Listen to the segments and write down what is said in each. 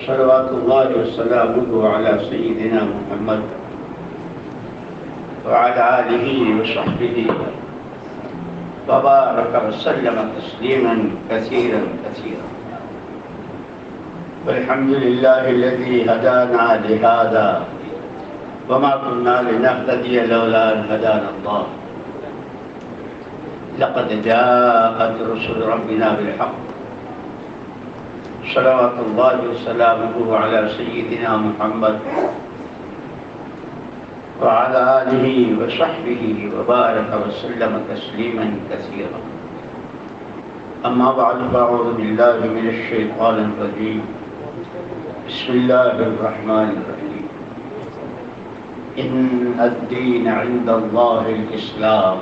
صلوات الله وسلامه على سيدنا محمد وعلى آله وصحبه وبارك وسلم تسليما كثيرا كثيرا. والحمد لله الذي هدانا لهذا وما كنا لنهتدي لولا أن هدانا الله. لقد جاءت رسل ربنا بالحق صلوات الله وسلامه على سيدنا محمد وعلى آله وصحبه وبارك وسلم تسليما كثيرا. أما بعد فأعوذ بالله من الشيطان الرجيم. بسم الله الرحمن الرحيم. إن الدين عند الله الإسلام.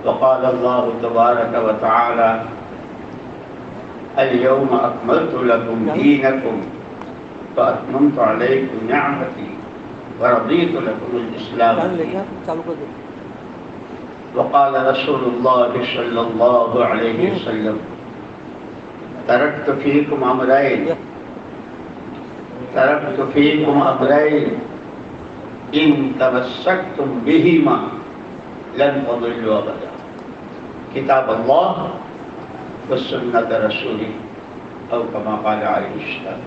وقال الله تبارك وتعالى اليوم أكملت لكم دينكم وأتممت عليكم نعمتي ورضيت لكم الإسلام دينا. وقال رسول الله صلى الله عليه وسلم تركت فيكم أمرين إن تمسكتم بهما لن تضلوا أبدا. كتاب الله وسنة رسوله أو كما قال عليه السلام.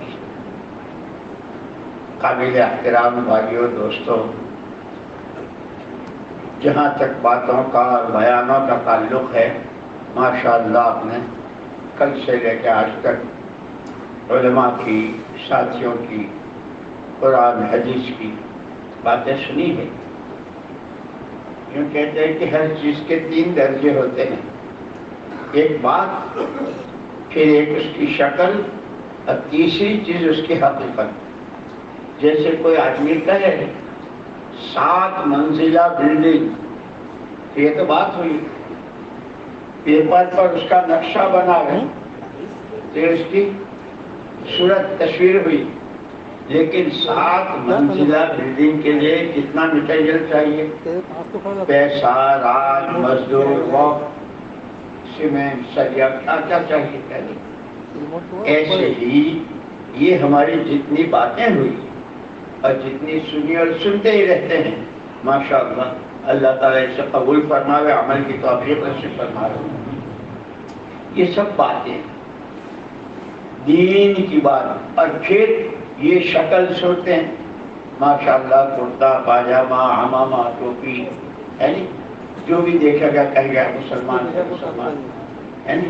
قابل احترام بھائیوں دوستوں، جہاں تک باتوں کا اور بیانوں کا تعلق ہے، ماشاءاللہ آپ نے کل سے لے کے آج تک علماء کی، ساتھیوں کی، قرآن حدیث کی باتیں سنی ہے. یوں کہتے ہیں کہ ہر چیز کے 3 درجے ہوتے ہیں، ایک بات، پھر ایک اس کی شکل، اور تیسری چیز اس کی حقیقت. جیسے کوئی آدمی کہے 7 منزلہ بلڈنگ، یہ تو بات ہوئی، پیپر پر اس کا نقشہ بنا ہے، تو اس کی صورت تصویر ہوئی، لیکن 7 منزلہ بلڈنگ کے لیے کتنا مٹیریل چاہیے؟ پیسہ، رات، مزدور، وقت، سیمنٹ، سریا، کیا چاہیے پہلے. ایسے ہی یہ ہماری جتنی باتیں ہوئی اور جتنی سنی اور سنتے ہی رہتے ہیں، ماشاءاللہ اللہ تعالیٰ اسے قبول فرماوے، عمل کی توفیق نصیب فرماوے. یہ سب باتیں دین کی بات، اور پھر یہ شکل سنتے ہیں، ماشاءاللہ کرتا، پاجامہ، عمامہ، ٹوپی، یعنی جو بھی دیکھا گیا کہہ گیا مسلمان ہے، مسلمان ہے.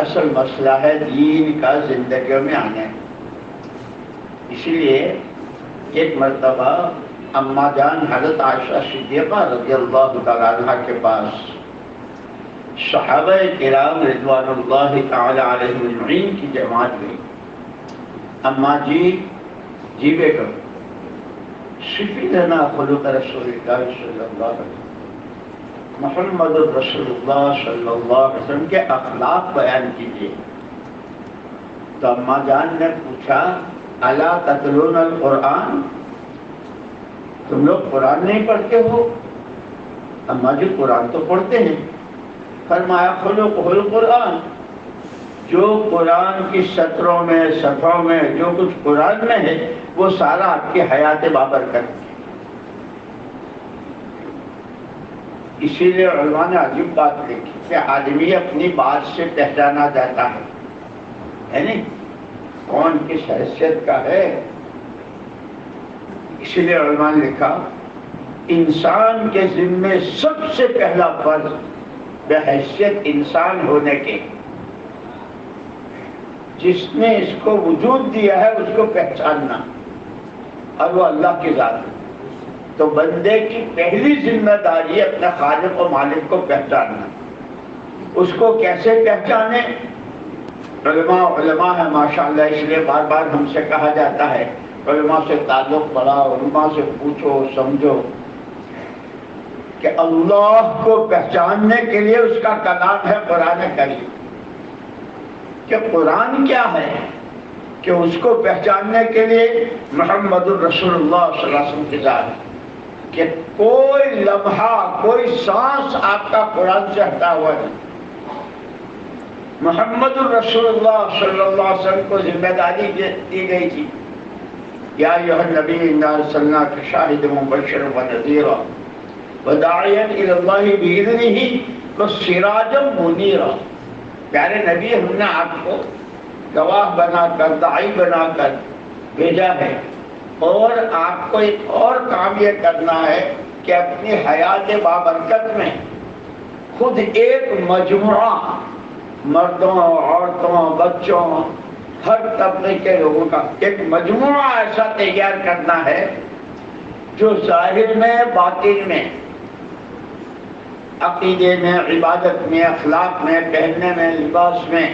اصل مسئلہ ہے دین کا زندگیوں میں آنا ہے. اسی لیے ایک مرتبہ اما جان حضرت عائشہ صدیقہ رضی اللہ تعالیٰ عنہ کے پاس صحابہ کرام رضوان اللہ تعالی علیہم اجمعین کی جماعت گئی. اما جی بیٹا صفی لنا خلق رسول اللہ صلی اللہ علیہ وسلم، محمد رسول اللہ صلی اللہ علیہ وسلم کے اخلاق بیان کیجیے. تو اما جان نے پوچھا الا تتلون القرآن، تم لوگ قرآن نہیں پڑھتے ہو؟ اما جی قرآن تو پڑھتے ہیں. فرمایا خلقہ القرآن، جو قرآن کی سطروں میں، صفحوں میں جو کچھ قرآن میں ہے وہ سارا آپ کی حیات بابرکت ہے. اسی لیے علماء نے عجیب بات لکھی کہ آدمی اپنی بات سے پہچانا جاتا ہے نہیں، کون کس حیثیت کا ہے. اسی لیے علماء نے لکھا انسان کے ذمے سب سے پہلا فرض بحیثیت انسان ہونے کے، جس نے اس کو وجود دیا ہے اس کو پہچاننا، اور وہ اللہ کی ذات ہے. تو بندے کی پہلی ذمہ داری ہے اپنے خالق و مالک کو پہچاننا. اس کو کیسے پہچانے؟ علماء ہے ماشاءاللہ، اس لیے بار بار ہم سے کہا جاتا ہے علماء سے تعلق بڑھاؤ، علماء سے پوچھو سمجھو، کہ اللہ کو پہچاننے کے لیے اس کا کلام ہے قرآن کریم. کہ قرآن کیا ہے؟ کہ اس کو پہچاننے کے لیے محمد الرسول اللہ صلی اللہ علیہ وسلم کی ذات ہے، کہ کوئی لمحہ، کوئی سانس آپ کا قرآن سے ہٹا ہوا نہیں. محمد الرسول اللہ صلی اللہ علیہ وسلم کو ذمہ داری دی گئی تھی، یا ایھا النبی انا ارسلناک شاہدا ومبشرا ونذیرا وداعیا الی اللہ باذنہ وسراجا منیرا۔ پیارے نبی، ہم نے آپ کو گواہ بنا کر، داعی بنا کر بھیجا ہے، اور آپ کو ایک اور کام یہ کرنا ہے کہ اپنی حیات بابرکت میں خود ایک مجموعہ مردوں، عورتوں، بچوں، ہر طبقے کے لوگوں کا ایک مجموعہ ایسا تیار کرنا ہے جو ظاہر میں، باطن میں، عقیدے میں، عبادت میں، اخلاق میں، پہننے میں، لباس میں،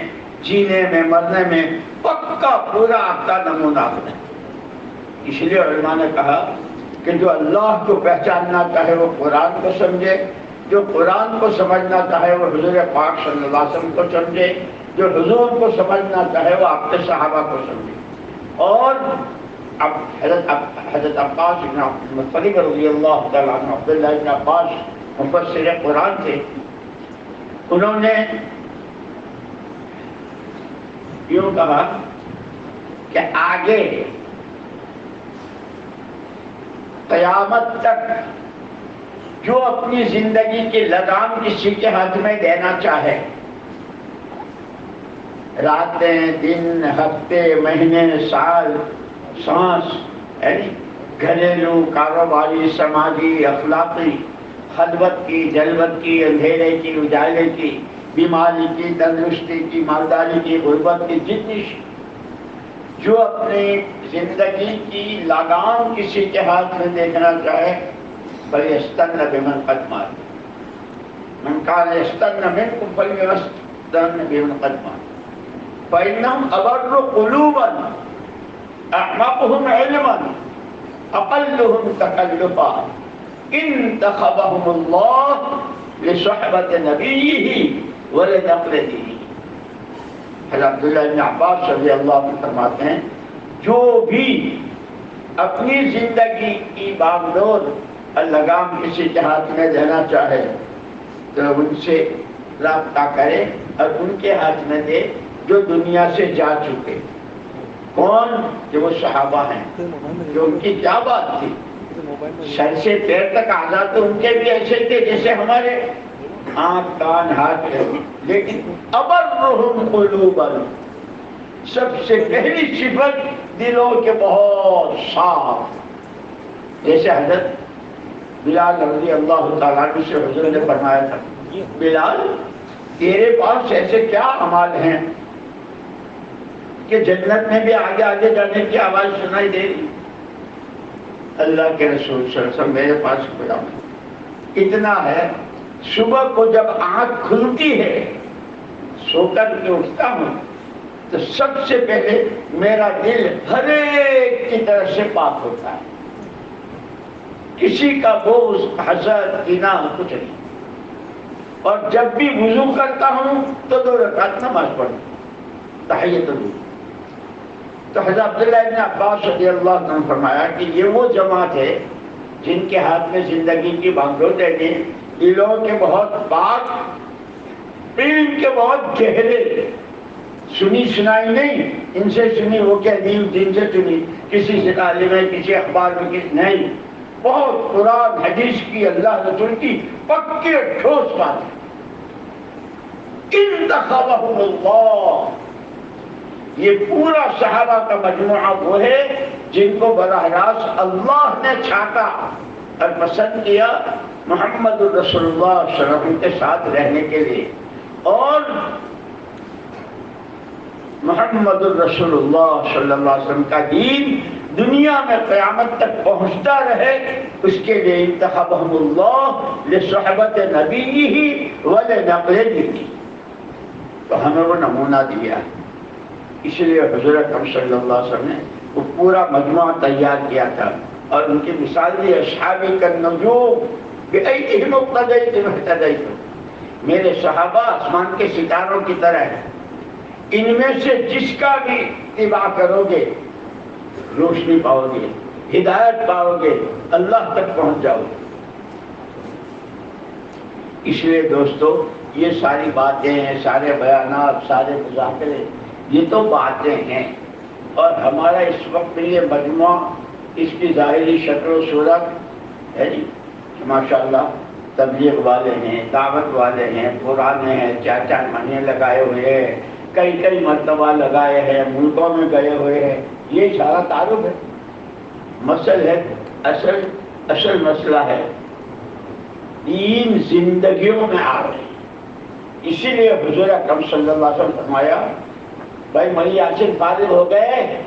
جینے میں، مرنے میں پکا پورا آپ کا نمونہ ہے۔ اس لیے علماء نے کہا کہ جو اللہ کو پہچاننا چاہے وہ قرآن کو سمجھے، جو قرآن کو سمجھنا چاہے وہ حضور پاک صلی اللہ علیہ وسلم کو سمجھے، جو حضور کو سمجھنا چاہے وہ آپ کے صحابہ کو سمجھے۔ اور اب حضرت عباس بن عبد المطلب رضی اللہ تعالیٰ عنہ، عبداللہ بن عباس مفسر قرآن تھے، انہوں نے یوں کہا کہ آگے قیامت تک جو اپنی زندگی کی لگام کسی کے ہاتھ میں دینا چاہے، راتیں، دن، ہفتے، مہینے، سال، سانس، یعنی گھریلو، کاروباری، سماجی، اخلاقی، خلوت کی، جلوت کی، اندھیرے کی، اجالے کی، بیماری کی، تندرستی کی، مالداری کی، غربت کی، جتنی جو اپنی زندگی کی لگام کسی کے ہاتھ میں دیکھنا چاہے، فَلْيَسْتَنَّ بِمَنْ قَدْ مَاتَ مَنْ كَانَ يَسْتَنَّ مِنْكُمْ فَلْيَسْتَنَّ بِمَنْ قَدْ مَاتَ فَإِنَّهُمْ أَبَرُّ قُلُوبًا أَعْمَقُهُمْ عِلْمًا أَقَلُّهُمْ تَكَلُّفًا انتخبهم الله لصحبة نبيه ولنقل دینه۔ حضرت عبداللہ بن عباس رضی اللہ عنہ فرماتے ہیں، جو بھی اپنی زندگی کی باغڈور اور لگام کسی کے ہاتھ میں دینا چاہے تو ان سے رابطہ کرے اور ان کے ہاتھ میں دے جو دنیا سے جا چکے۔ کون؟ جو وہ صحابہ ہیں، جو ان کی کیا بات تھی، سر سے پیر تک آزاد تو ان کے بھی ایسے تھے جیسے ہمارے آنکھ، کان، ہاتھ ہے، لیکن ابرہم قلوبا، سب سے پہلی صفت دلوں کے بہت صاف۔ جیسے حضرت بلال رضی اللہ تعالیٰ عنہ سے حضور نے فرمایا تھا، بلال تیرے پاس ایسے کیا اعمال ہیں کہ جنت میں بھی آگے آگے جانے کی آواز سنائی دے رہی؟ اللہ کے رسول صلی اللہ علیہ وسلم، میرے پاس کوئی عمل اتنا ہے، صبح کو جب آنکھ کھلتی ہے، سو کر کے اٹھتا ہوں تو سب سے پہلے میرا دل ہر ایک کی طرف سے پاک ہوتا ہے، کسی کا بغض، حسد، کینہ کچھ نہیں۔ اور جب بھی وضو کرتا ہوں تو 2 رکعت نماز پڑھتا ہوں، تحیۃ الوضو۔ تو حضرت عبداللہ بن عباس رضی اللہ عنہ فرمایا کہ یہ وہ جماعت ہے جن کے ہاتھ میں زندگی کی بانگڈور دے گی، دلوں کے بہت پاک، علم کے بہت گہرے، سنی سنائی نہیں، ان سے سنی وہ کہہ دی، جن سے سنی، کسی سے عالم میں، کسی اخبار میں، کسی نہیں، بہت قرآن حدیث کی، اللہ رسول کی پکی ٹھوس بات ہے۔ انتخبهم اللہ، یہ پورا صحابہ کا مجموعہ وہ ہے جن کو براہ راست اللہ نے چھانٹا اور پسند کیا محمد الرسول اللہ صلی اللہ علیہ وسلم کے ساتھ رہنے کے لیے، اور محمد الرسول اللہ صلی اللہ علیہ وسلم کا دین دنیا میں قیامت تک پہنچتا رہے، اس کے لیے انتخبهم اللہ لصحبت نبیہ ولنقل دینہ۔ تو ہمیں وہ نمونہ دیا ہے، اس لیے حضور اکرم صلی اللہ علیہ وسلم نے وہ پورا مجموعہ تیار کیا تھا، اور ان کی مثال دی، اصحابی کالنجوم بأیدیہم اقتدیتم اہتدیتم، میرے صحابہ آسمان کے ستاروں کی طرح ہیں، ان میں سے جس کا بھی اتباع کرو گے روشنی پاؤ گے، ہدایت پاؤ گے، اللہ تک پہنچ جاؤ گے۔ اس لیے دوستو یہ ساری باتیں ہیں، سارے بیانات، سارے مذاکرے، یہ تو باتیں ہیں، اور ہمارا اس وقت یہ مجموعہ، اس کی ظاہری شکل و صورت ہے جی ماشاءاللہ تبلیغ والے ہیں، دعوت والے ہیں، پرانے ہیں، 4 مہینے لگائے ہوئے ہیں، کئی مرتبہ لگائے ہیں، ملکوں میں گئے ہوئے ہیں، یہ سارا تعارف ہے۔ مسئلہ ہے، اصل مسئلہ ہے 3 زندگیوں میں آ رہے ہیں۔ اسی لیے حضور اکرم صلی اللہ علیہ وسلم فرمایا بھائی ملی یاسین فارغ ہو گئے،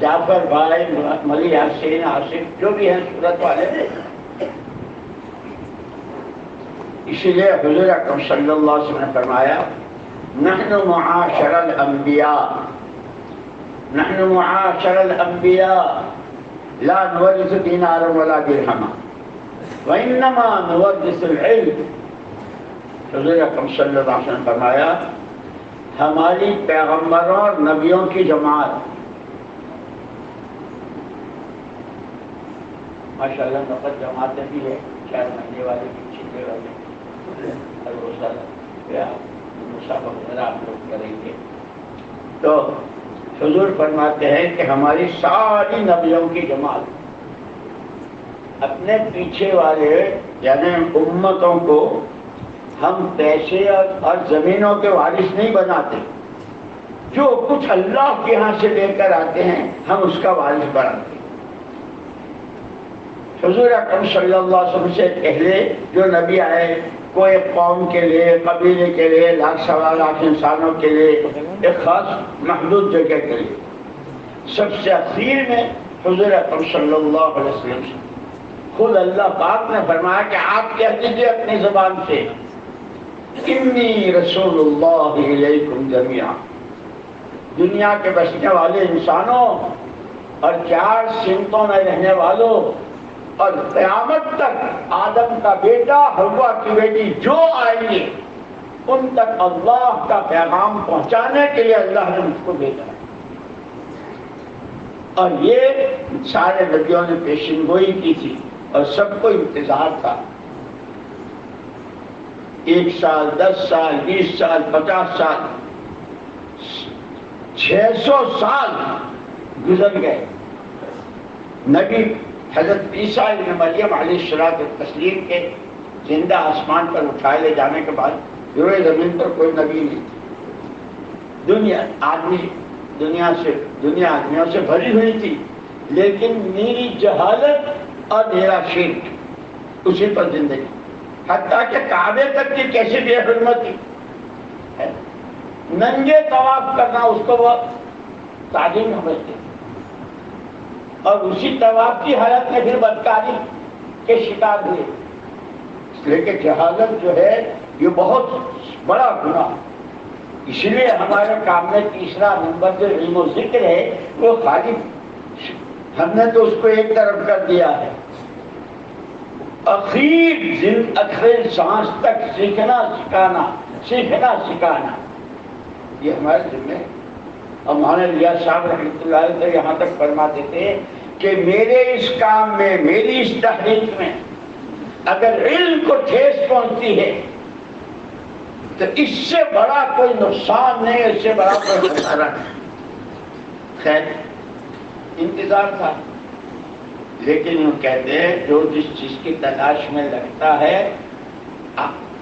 جعفر بھائی، ملی یاسین، آصف جو بھی ہیں صورت والے، اسی لیے حضور اکرم صلی اللہ علیہ وسلم نے فرمایا نحن معاشر الانبیاء لا نورث دینارا ولا درہما وانما نورث العلم۔ حضور اکرم صلی اللہ علیہ وسلم فرمایا ہماری پیغمبروں اور نبیوں کی جماعت، ماشاءاللہ نقد جماعتیں بھی ہے، 4 مہینے والے بھی، 6 والے، ہر روزہ مسابقہ وغیرہ آپ لوگ کریں گے، تو حضور فرماتے ہیں کہ ہماری ساری نبیوں کی جماعت اپنے پیچھے والے یعنی امتوں کو ہم پیسے اور زمینوں کے وارث نہیں بناتے، جو کچھ اللہ کے ہاں سے لے کر آتے ہیں ہم اس کا وارث بناتے ہیں۔ حضور اکرم صلی اللہ علیہ وسلم سے پہلے جو نبی آئے، کوئی قوم کے لیے، قبیلے کے لیے، 1,00,000 انسانوں کے لیے، ایک خاص محدود جگہ کے لیے، سب سے اخیر میں حضور اکرم صلی اللہ علیہ وسلم سے خود اللہ پاک نے فرمایا کہ آپ کہہ دیجیے اپنی زبان سے انی رسول اللہ الیکم جمیعا، دنیا کے بسنے والے انسانوں اور 4 سمتوں میں رہنے والوں اور قیامت تک آدم کا بیٹا، حوا کی بیٹی جو آئیں گے ان تک اللہ کا پیغام پہنچانے کے لیے اللہ نے مجھ کو بھیجا ہے۔ اور یہ سارے نبیوں نے پیشین گوئی کی تھی اور سب کو انتظار تھا، 1 سال، 10 سال، 20 سال، 50 سال، 600 سال گزر گئے۔ نبی حضرت عیسیٰ ابن مریم علیہ الصلوۃ والتسلیم کے زندہ آسمان پر اٹھائے لے جانے کے بعد روئے زمین پر کوئی نبی نہیں تھی، دنیا آدمیوں سے بھری ہوئی تھی، لیکن میری جہالت اور میرا شرک اسی پر زندگی، حتیٰ کہ کعبے تک کی کیسی بے حرمتی ہے، ننگے طواف کرنا اس کو وہ تعظیم سمجھتے، اور اسی طواف کی حالت میں پھر بدکاری کے شکار ہوئے، اس لیے کہ جہالت جو ہے یہ بہت بڑا گناہ۔ اس لیے ہمارے کام میں تیسرا نمبر جو علم و ذکر ہے وہ خالی ہم نے تو اس کو ایک طرف کر دیا ہے، اخیر سانس تک سیکھنا سکھانا یہ ہمارے ذمہ ہے۔ اور مولانا الیاس صاحب رحمۃ اللہ علیہ یہاں تک فرماتے تھے کہ میرے اس کام میں، میری اس تحریک میں اگر علم کو ٹھیس پہنچتی ہے تو اس سے بڑا کوئی نقصان نہیں، اس سے بڑا کوئی خسارہ نہیں۔ خیر انتظار تھا، لیکن وہ کہتے ہیں جو جس چیز کی تلاش میں لگتا ہے،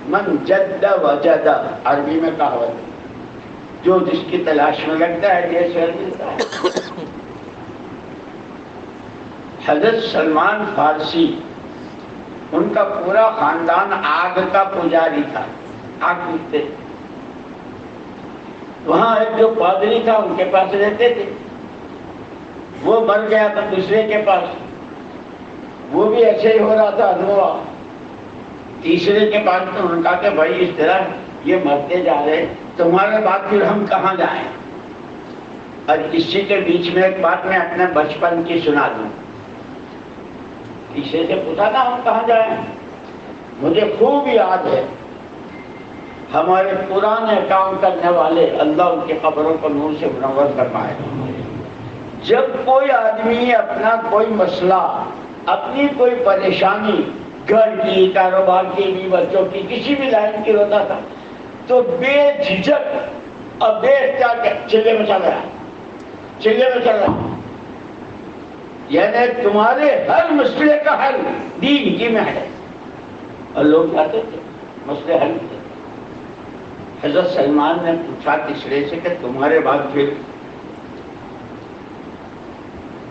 من جد وجد، عربی میں کہاوت ہے، جو جس کی تلاش میں لگتا ہے یہ شہر ملتا ہے۔ حضرت سلمان فارسی، ان کا پورا خاندان آگ کا پجاری تھا، آگ پوجتے، وہاں ایک جو پادری تھا ان کے پاس رہتے تھے، وہ مر گیا تھا دوسرے کے پاس، وہ بھی ایسے ہی ہو رہا تھا ادھورا، تیسرے کے پاس تو انہوں نے کہا کہ بھائی اس طرح یہ مرتے جا رہے، تمہارے بعد پھر ہم کہاں جائیں؟ اور اسی کے بیچ میں ایک بات میں اپنے بچپن کی سنا دوں، تیسرے سے پوچھا تھا ہم کہاں جائیں؟ مجھے خوب یاد ہے ہمارے پرانے کام کرنے والے، اللہ ان کی قبروں کو نور سے منور فرمائے، جب کوئی آدمی اپنا کوئی مسئلہ، اپنی کوئی پریشانی، گھر کی، کاروبار کی، بھی بچوں کی، کسی بھی لائن کی ہوتا تھا تو بے جھجک اور بے اختیار چلے میں چل رہا، چلے میں چل رہا، یعنی تمہارے ہر مسئلے کا حل دین ہی میں ہے. اور لوگ جاتے تھے مسئلے حل تھے. حضرت سلمان نے پوچھا تیسرے سے کہ تمہارے بعد پھر؟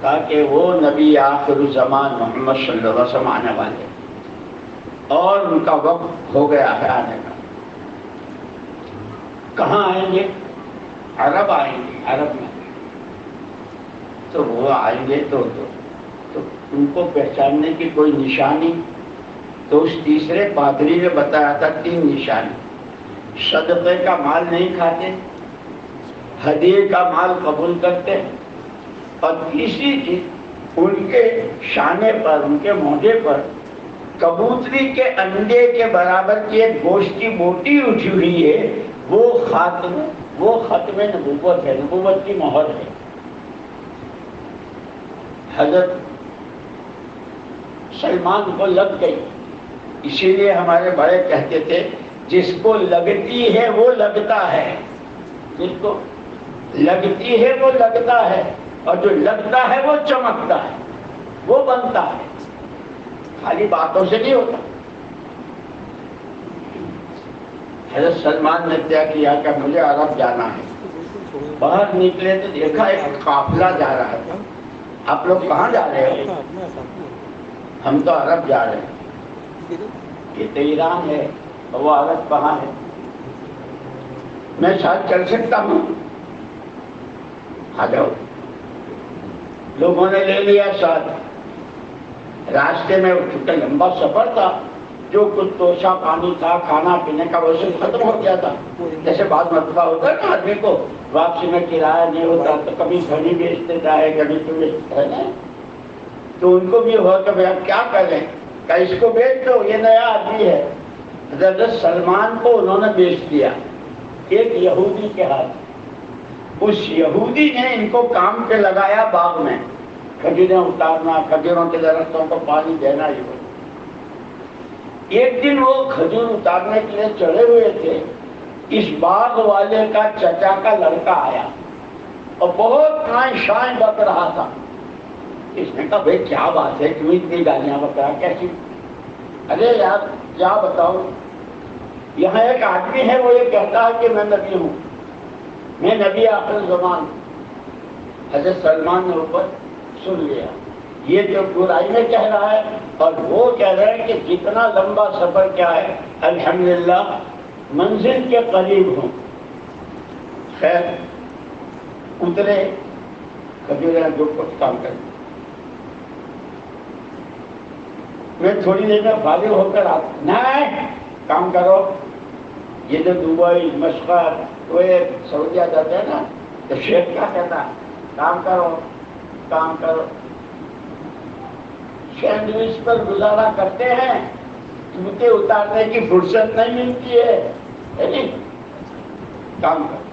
کہا کہ وہ نبی آخر الزمان محمد صلی اللہ علیہ وسلم آنے والے اور ان کا وقت ہو گیا ہے آنے کا. کہاں آئیں گے؟ عرب آئیں گے، عرب میں. تو وہ آئیں گے تو ان کو پہچاننے کی کوئی نشانی؟ تو اس تیسرے پادری نے بتایا تھا 3 نشانی. صدقے کا مال نہیں کھاتے، ہدیے کا مال قبول کرتے ہیں، اور تیسری چیز ان کے شانے پر، ان کے موڈے پر کبوتری کے انڈے کے برابر کی ایک گوشت کی بوٹی اٹھی ہوئی ہے. وہ ختم نبوت ہے، نبوت کی مہر ہے. حضرت سلمان کو لگ گئی. اسی لیے ہمارے بڑے کہتے تھے جس کو لگتی ہے وہ لگتا ہے، جس کو لگتی ہے وہ لگتا ہے، اور جو لگتا ہے وہ چمکتا ہے، وہ بنتا ہے، خالی باتوں سے نہیں ہوتا. حضرت سلمان نے طے کیا کہ مجھے عرب جانا ہے. باہر نکلے تو دیکھا ایک قافلہ جا رہا تھا. آپ لوگ کہاں جا رہے ہو؟ ہم تو عرب جا رہے ہیں. یہ تو ایران ہے، وہ عرب کہاں ہے؟ میں شاید چل سکتا ہوں، آ جاؤ. لوگوں نے لے لیا ساتھ. راستے میں چونکہ لمبا سفر تھا، جو کچھ توشا پانی تھا، کھانا پینے کا، وہ سب ختم ہو گیا تھا. جیسے بعض مرتبہ ہوتا ہے نا آدمی کو واپسی میں کرایہ نہیں ہوتا تو کبھی گھڑی بیچ دیتا ہے، کبھی تو بیچتا ہے نا. تو ان کو بھی ہوا کہ بھائی اب کیا کریں، کہ اس کو بیچ دو، یہ نیا آدمی ہے. حضرت سلمان کو انہوں نے بیچ دیا ایک یہودی کے ہاتھ. اس یہودی نے ان کو کام پہ لگایا، باغ میں کھجوریں اتارنا، کھجوروں کے درختوں کو پانی دینا. ایک دن وہ کھجور اتارنے کے لیے چڑھے ہوئے تھے. اس باغ والے کا چچا کا لڑکا آیا اور بہت کائیں شائیں بک رہا تھا. اس نے کہا بھائی کیا بات ہے، کیوں اتنی گالیاں بک رہا، کیسی؟ ارے یار کیا بتاؤ، یہاں ایک آدمی ہے وہ یہ کہتا ہے کہ میں نبی ہوں، میں نبی آخر زمان. حضرت سلمان نے اوپر سن لیا یہ جو برائی میں کہہ رہا ہے، اور وہ کہہ رہے ہیں کہ جتنا لمبا سفر کیا ہے، الحمدللہ منزل کے قریب ہوں. خیر اترے، کھجوریں جو کچھ کام کریں. میں تھوڑی دیر میں فارغ ہو کر آتا. نہیں کام کرو. یہ جو دبئی، مشقت، وہ سعودیہ جاتے ہیں نا تو شیخ کیا کہتا ہے، کام کرو کام کرو. سینڈوچ پر گزارا کرتے ہیں، جوتے اتارنے کی فرصت نہیں ملتی ہے. کام کرو.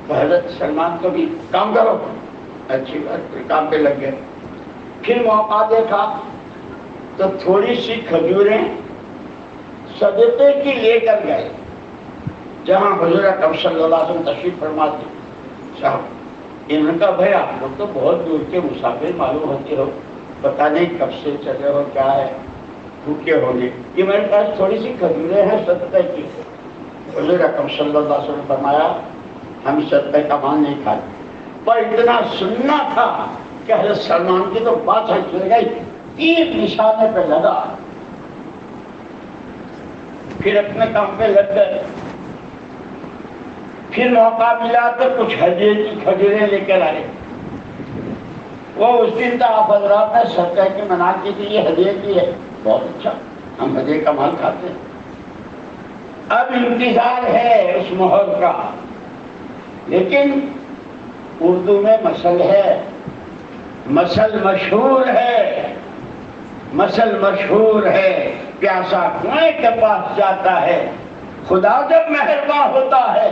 تو حضرت سلمان کو بھی کام کرو. اچھی بات، کام پہ لگ گئے. پھر موقع دیکھا تو تھوڑی سی کھجوریں صدقے کی لے کر گئے جہاں حضور اکرم صلی اللہ علیہ وسلم تشریف فرما تھے. صاحب انہوں نے کہا بھائی آپ لوگ تو بہت دور کے مسافر معلوم ہوتے ہو، پتہ نہیں کب سے چلے ہو، کیا ہے، بھوکے ہوں گے. یہ میرے پاس تھوڑی سی کھجوریں ہیں صدقے کی. حضور اکرم صلی اللہ علیہ وسلم فرمایا ہم صدقے کا مال نہیں کھاتے. پر اتنا سننا تھا کہ حضرت سلمان کی تو بات چل گئی، تیر نشانے پہ لگا. پھر اپنے کام پہ لگ گئے. پھر موقع ملا تو کچھ ہدیے کی کھجوریں لے کر آئے. وہ اس دن تو آپ حضرات نے صدقہ کی منع کی تھی، یہ ہدیے کی ہے. بہت اچھا، ہم ہدیے کا مال کھاتے ہیں. اب انتظار ہے اس مہر کا. لیکن اردو میں مثل ہے، مثل مشہور ہے، مثل مشہور ہے. پیاسا کنویں کے پاس جاتا ہے، خدا جب مہربان ہوتا ہے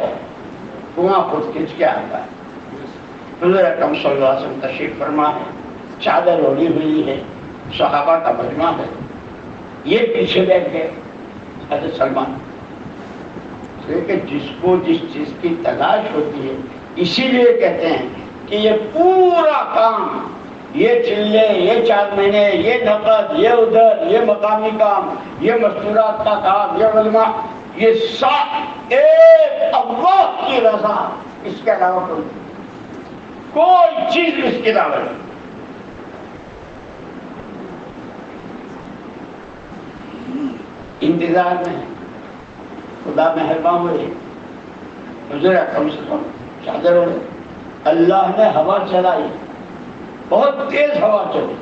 کنواں خود کھنچ کے آتا ہے. حضور اکرم صلی اللہ علیہ وسلم تشریف فرما ہے، چادر اوڑھی ہوئی ہے، صحابہ کا مجمع ہے، یہ پیچھے بیٹھ گئے حضرت سلمان، کہ جس کو جس چیز کی تلاش ہوتی ہے، اسی لیے کہتے ہیں کہ یہ پورا کام، یہ چلے، یہ 4 مہینے، یہ نقد، یہ ادھر، یہ مقامی کام، یہ مستورات کا کام، یہ علماء، یہ سب ایک اللہ کی رضا، اس کے علاوہ کوئی چیز اس کے علاوہ نہیں۔ انتظار میں ہے، خدا مہربان ہوئے، حضور اکرم صلی اللہ علیہ وسلم چادر اوڑھے، اللہ نے ہوا چلائی، بہت تیز ہوا چلی،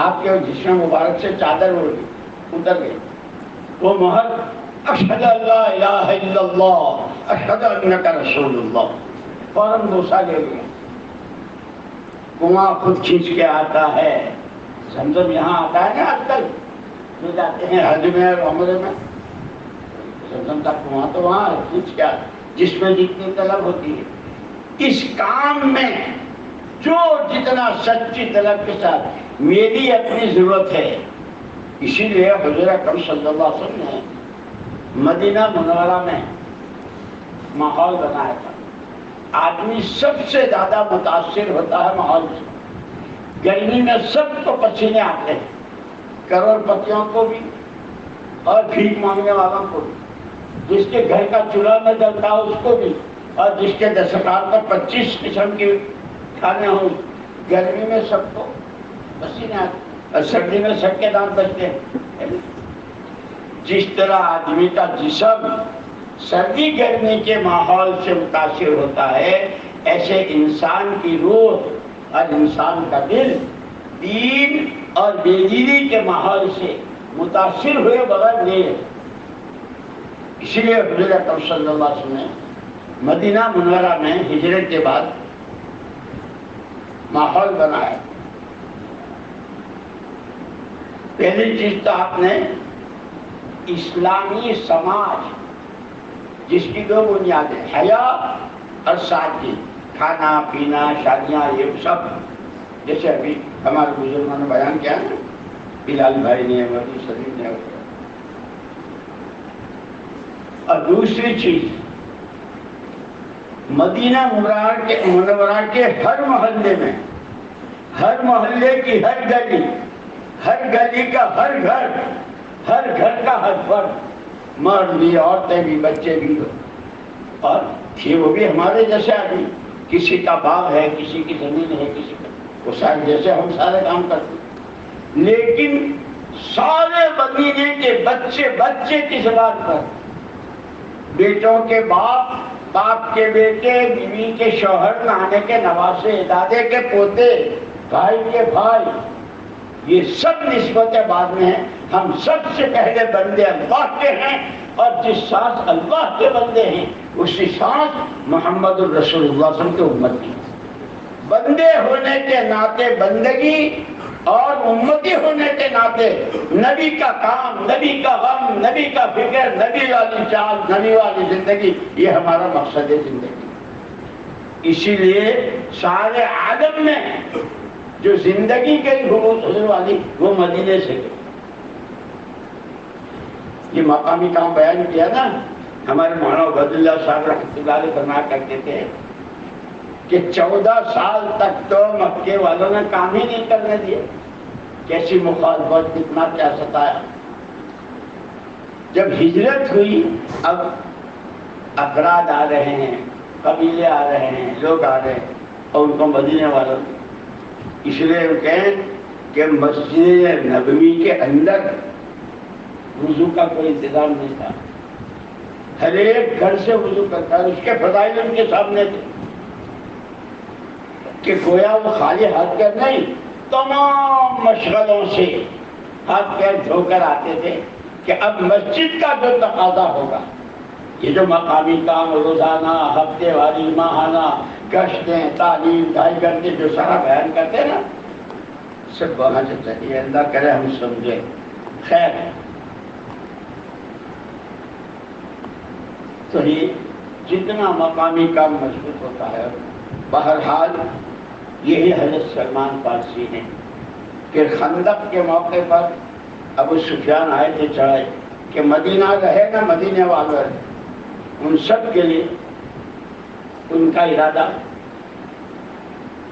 آپ کے جسم مبارک سے چادر اڑ گئی، اتر گئی، وہ مہر اشہد ان لا الہ الا اللہ اشہد انک رسول اللہ، فوراً بوسہ لے لیا، کنواں خود کھینچ کے آتا ہے، زمزم یہاں آتا ہے نا آج کل، جو جاتے ہیں حج میں اور عمرے میں، زمزم کا کنواں تو وہاں کھینچ کے آتا، جس میں جتنی طلب ہوتی ہے، اس کام میں جو جتنا سچی طلب کے ساتھ میری اپنی ضرورت ہے، اسی لیے حضور اکرم صلی اللہ علیہ وسلم نے مدینہ منورہ میں ماحول بنایا تھا۔ آدمی سب سے زیادہ متاثر ہوتا ہے ماحول سے، گرمی میں سب کو پسینے آتے ہیں، کروڑ پتیوں کو بھی اور بھیک مانگنے والوں کو بھی، جس کے گھر کا چولہا میں جلتا ہو اس کو بھی، اور جس کے دسترخوان پر 25 قسم کی کھانے ہوں، گرمی میں سب کو پسینے آتے، اور سردی میں سب کے دانت بچتے ہیں۔ جس طرح آدمی کا جسم سردی گرمی کے ماحول سے متاثر ہوتا ہے، ایسے انسان کی روح اور انسان کا دل دین اور بے دینی کے ماحول سے متاثر ہوئے بغیر نہیں ہے۔ اسی لیے حضور اکرم صلی اللہ علیہ وسلم نے مدینہ منورہ میں ہجرت کے بعد ماحول بنایا۔ پہلی چیز تو آپ نے اسلامی سماج، جس کی 2 بنیادیں حیا اور سادگی، کھانا پینا شادیاں یہ سب، جیسے ابھی ہمارے بزرگوں نے بیان کیا نا، بلال بھائی نے، مودی شریف نے، اور دوسری چیز مدینہ منورہ کے ہر محلے میں، ہر محلے کی ہر گلی کا ہر گھر کا ہر فرد، مرد بھی عورتیں بھی بچے بھی، اور تھے وہ بھی ہمارے جیسے آدمی، کسی کا باغ ہے، کسی کی زمین ہے، کسی کا، وہ سارے جیسے ہم سارے کام کرتے، لیکن سارے مدینے کے بچے کی زبان پر، بیٹوں کے باپ، باپ کے بیٹے، بیوی کے شوہر، نانے کے نواسے، دادے کے پوتے، بھائی کے بھائی، یہ سب نسبتیں بعد میں ہیں۔ ہم سب سے پہلے بندے اللہ کے ہیں، اور جس سانس اللہ کے بندے ہیں اسی سانس محمد الرسول اللہ صلی اللہ علیہ وسلم کے امت کی۔ بندے ہونے کے ناطے بندگی، اور امتی ہونے کے ناطے نبی کا کام، نبی کا غم، نبی کا فکر، نبی والی چال، نبی والی زندگی، یہ ہمارا مقصد ہے زندگی۔ اسی لیے سارے عالم میں جو زندگی گئی حضور والی، وہ مدینے سے گئی۔ یہ مقامی کام بیان کیا نا، ہمارے مولانا عبید اللہ صاحب رحمۃ اللہ علیہ فرمایا کرتے تھے کہ 14 سال تک تو مکے والوں نے کام ہی نہیں کرنے دیا، کیسی مخالفت، کتنا کیا ستایا۔ جب ہجرت ہوئی، اب افراد آ رہے ہیں، قبیلے آ رہے ہیں، لوگ آ رہے ہیں، اور ان کو مدینے والوں، اس لیے ہم کہیں کہ مسجد نبوی کے اندر وضو کا کوئی انتظام نہیں تھا، ہر ایک گھر سے وضو کرتا ہے، اس کے فضائل ان کے سامنے تھے کہ گویا وہ خالی ہاتھ پیر نہیں، تمام مشغلوں سے ہاتھ پیر دھو کر آتے تھے کہ اب مسجد کا جو تقاضا ہوگا، یہ جو مقامی کام روزانہ، ہفتے والی، ماہانہ گشتیں، تعلیم، 2.5 گھنٹے جو سارا بیان کرتے ہیں نا، سب وہاں سے چاہیے، اللہ کرے ہم سمجھے۔ خیر، تو یہ جتنا مقامی کام مضبوط ہوتا ہے بہرحال یہی حضرت سلمان فارسی ہیں کہ خندق کے موقع پر ابو سفیان آئے تھے چڑھے کہ مدینہ رہے نا مدینے والے ان سب کے لیے ان کا ارادہ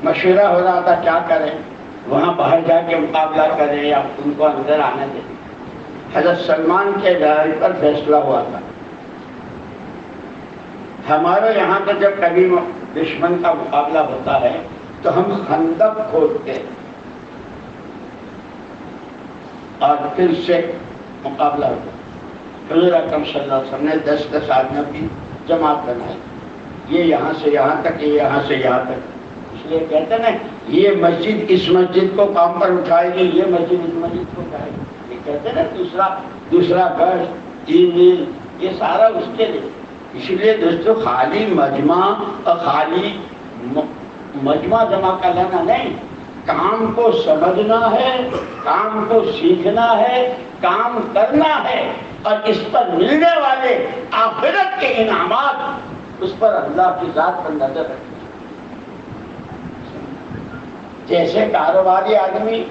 مشورہ ہو رہا تھا کیا کریں، وہاں باہر جا کے مقابلہ کریں یا ان کو اندر آنے دیں۔ حضرت سلمان کے رائے پر فیصلہ ہوا تھا۔ ہمارے یہاں تو جب کبھی دشمن کا مقابلہ ہوتا ہے تو ہم خندق کھودتے اور پھر سے مقابلہ ہوتا۔ حضور اکرم صلی اللہ علیہ وسلم نے 10 آدمیوں کی جماعت بنائی، یہ یہاں سے یہاں تک، یہ یہاں سے یہاں تک۔ اس لیے کہتے ہیں نا یہ مسجد اس مسجد کو کام پر اٹھائے گی، یہ مسجد اس مسجد کو اٹھائے گی۔ یہ کہتے ہیں نا دوسرا گز 3 میل، یہ سارا اس کے لیے۔ اس لیے دوستو خالی مجمع اور خالی مجمع جمع کر لینا نہیں، کام کو سمجھنا ہے، کام کو سیکھنا ہے، کام کرنا ہے، اور اس پر ملنے والے آخرت کے انعامات اس پر اللہ کی ذات پر نظر رکھنا۔ جیسے کاروباری آدمی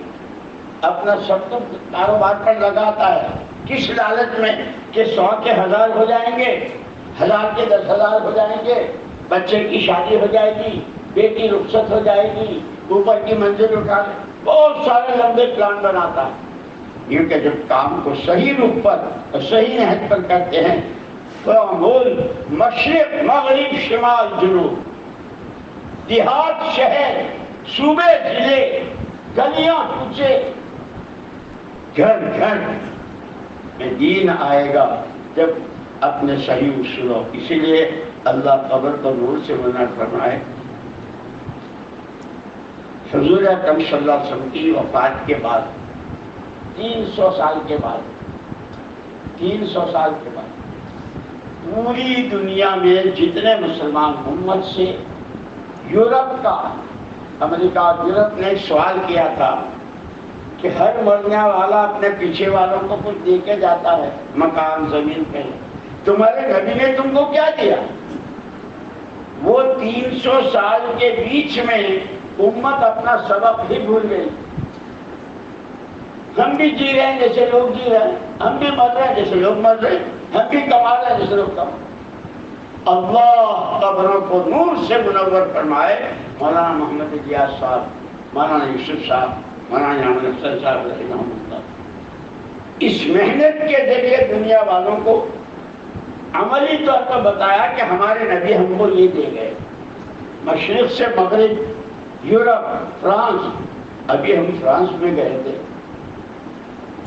اپنا سب کچھ کاروبار پر لگاتا ہے، کس لالچ میں کہ 100 کے 1000 ہو جائیں گے، 1000 کے 10,000 ہو جائیں گے، بچے کی شادی ہو جائے گی، بیٹی رخصت ہو جائے گی، اوپر کی منزل اٹھا لے، بہت سارے لمبے پلان بناتا ہے۔ کیونکہ جب کام کو صحیح روپ پر اور صحیح نہج پر کرتے ہیں تو ملک مشرق مغرب شمال جنوب، دیہات شہر، صوبے ضلع، گلیاں کوچے، گھر گھر میں دین آئے گا جب اپنے صحیح اصولوں۔ اسی لیے اللہ قبر کو نور سے منور فرمائے۔ حضور اکرم صلی اللہ علیہ وسلم کی وفات کے بعد 300 سال کے بعد پوری دنیا میں جتنے مسلمان امت سے یورپ کا، امریکہ اور یورپ نے سوال کیا تھا کہ ہر مرنے والا اپنے پیچھے والوں کو کچھ دے کے جاتا ہے، مکان زمین پہ، تمہارے نبی نے تم کو کیا دیا؟ وہ 300 سال کے بیچ میں امت اپنا سبق ہی بھول گئی۔ ہم بھی جی رہے ہیں جیسے لوگ جی رہے ہیں، ہم بھی مر رہے ہیں جیسے لوگ مر رہے ہیں، ہم بھی کما رہے ہیں جیسے لوگ کما۔ اللہ قبروں کو نور سے منور فرمائے۔ مولانا محمد الیاس صاحب، مولانا یوسف صاحب، مولانا احمد افضل صاحب رحمہ اللہ، اس محنت کے ذریعے دنیا والوں کو عملی طور پر بتایا کہ ہمارے نبی ہم کو یہ دے گئے۔ مشرق سے مغرب، یورپ، فرانس، ابھی ہم فرانس میں گئے تھے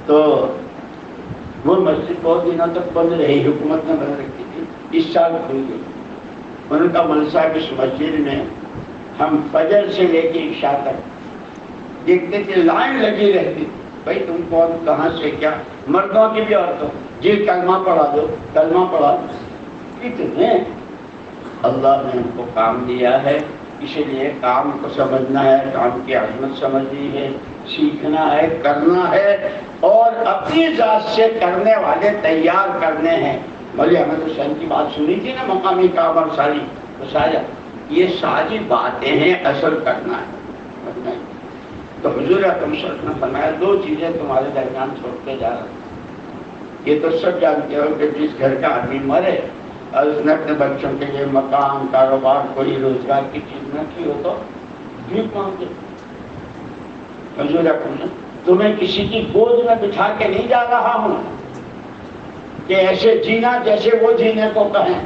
تو وہ مسجد بہت دنوں تک بند رہی، حکومت نے بند رکھی تھی، اس سال کھل گئی۔ ان کا منصب اس مسجد میں ہم فجر سے لے کے عشاء تک دیکھتے تھے، لائن لگی رہتی، بھائی تم کون، کہاں سے، کیا، مردوں کی بھی عورتوں، جی کلمہ پڑھا دو، کلمہ پڑھا دو۔ کتنے اللہ نے ہم کو کام دیا ہے، اسی لیے کام کو سمجھنا ہے، کام کی عظمت سمجھنی ہے، سیکھنا ہے، کرنا ہے، اور اپنی ذات سے کرنے والے تیار کرنے ہیں۔ مولوی احمد حسین کی بات سنی تھی نا، مقامی کام اور ساری مسائل، یہ ساری باتیں ہیں، اصل کرنا ہے۔ تو حضور اکرم صلی اللہ علیہ وسلم نے فرمایا 2 چیزیں تمہارے درمیان چھوڑ کے جا رہا ہوں۔ یہ تو سب جانتے ہو کہ جس گھر کا آدمی مرے اور اس نے اپنے بچوں کے لیے مکان، کاروبار، کوئی روزگار کی چیز نہ کی ہو تو بھیک مانگتے۔ حضور اکرم نے تمہیں کسی کی گود میں بٹھا کے نہیں جا رہا ہوں کہ ایسے جینا جیسے وہ جینے کو کہیں،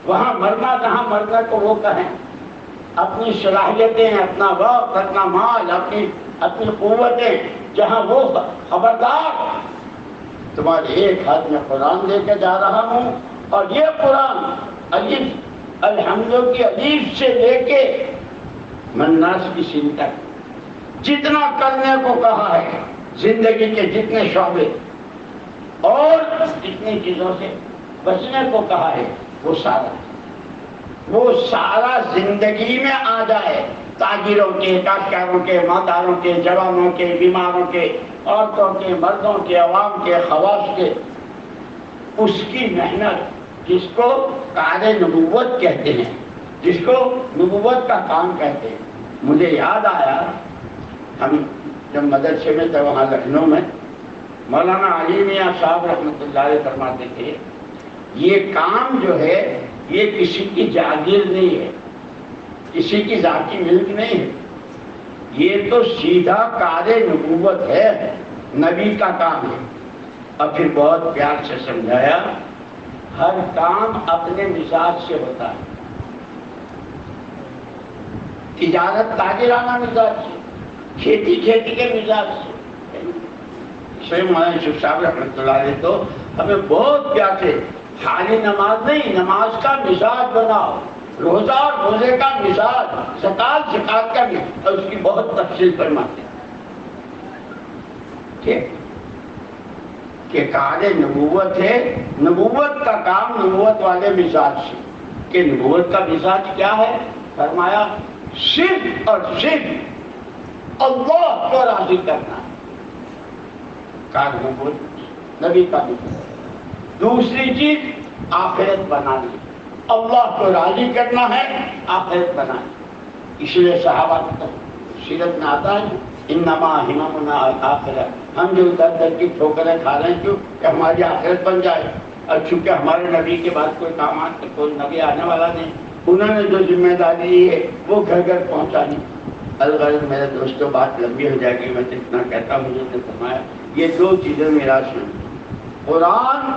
وہاں مرنا جہاں مرنا کو وہ کہیں۔ اپنی صلاحیتیں، اپنا وقت، اپنا مال، اپنی قوتیں جہاں وہ خبردار، تمہارے ایک ہاتھ میں قرآن دے کے جا رہا ہوں، اور یہ قرآن الف الحمد کی الف سے لے کے مناس کی سین تک جتنا کرنے کو کہا ہے، زندگی کے جتنے شعبے اور جتنی چیزوں سے بچنے کو کہا ہے، وہ سارا زندگی میں آ جائے، تاجروں کے، کاشتکاروں کے، مالداروں کے، جوانوں کے، بیماروں کے، عورتوں کے، مردوں کے، عوام کے، خواص کے، اس کی محنت جس کو کار نبوت کہتے ہیں، جس کو نبوت کا کام کہتے ہیں. مجھے یاد آیا ہم جب مدرسے میں تھے وہاں لکھنؤ میں، مولانا علی میاں صاحب رحمۃ اللہ علیہ فرماتے تھے یہ کام جو ہے یہ کسی کی جاگیر نہیں ہے، کسی کی ذاتی ملک نہیں ہے، یہ تو سیدھا کار نبوت ہے، نبی کا کام ہے. اور پھر بہت پیار سے سمجھایا ہر کام اپنے مزاج سے ہوتا ہے. تجارت تاجرانہ مزاج سے، کھیتی کے مزاج سے. مولانا یوسف صاحب رحمۃ اللہ علیہ تو ہمیں بہت پیار سے خالی نماز نہیں، نماز کا مزاج بناؤ، روزہ اور روزے کا مزاج، زکات کا مزاج، اور اس کی بہت تفصیل فرماتے ہیں. ٹھیک کہ کار نبوت ہے، نبوت کا کام نبوت والے مزاج سے. کہ نبوت کا مزاج کیا ہے؟ فرمایا صرف اور صرف اللہ کو راضی کرنا ہے، کار نبوت نبی کا مزاج. دوسری چیز آخرت بنانی، اللہ کو راضی کرنا ہے، آخرت بنانی. اس لیے صحابہ سیرت میں آتا ہے انما ہممنا الآخرہ، ہم جو در کی ٹھوکریں کھا رہے ہیں کیوں؟ کہ ہماری آخرت بن جائے. اور چونکہ ہمارے نبی کے بعد کوئی کام کوئی نبی آنے والا نہیں، انہوں نے جو ذمہ داری لی ہے وہ گھر گھر پہنچانی. الغرض میرے دوستوں بات لمبی ہو جائے گی، میں تو اتنا کہتا ہوں. مجھے فرمایا یہ دو چیزیں میراث میں، قرآن،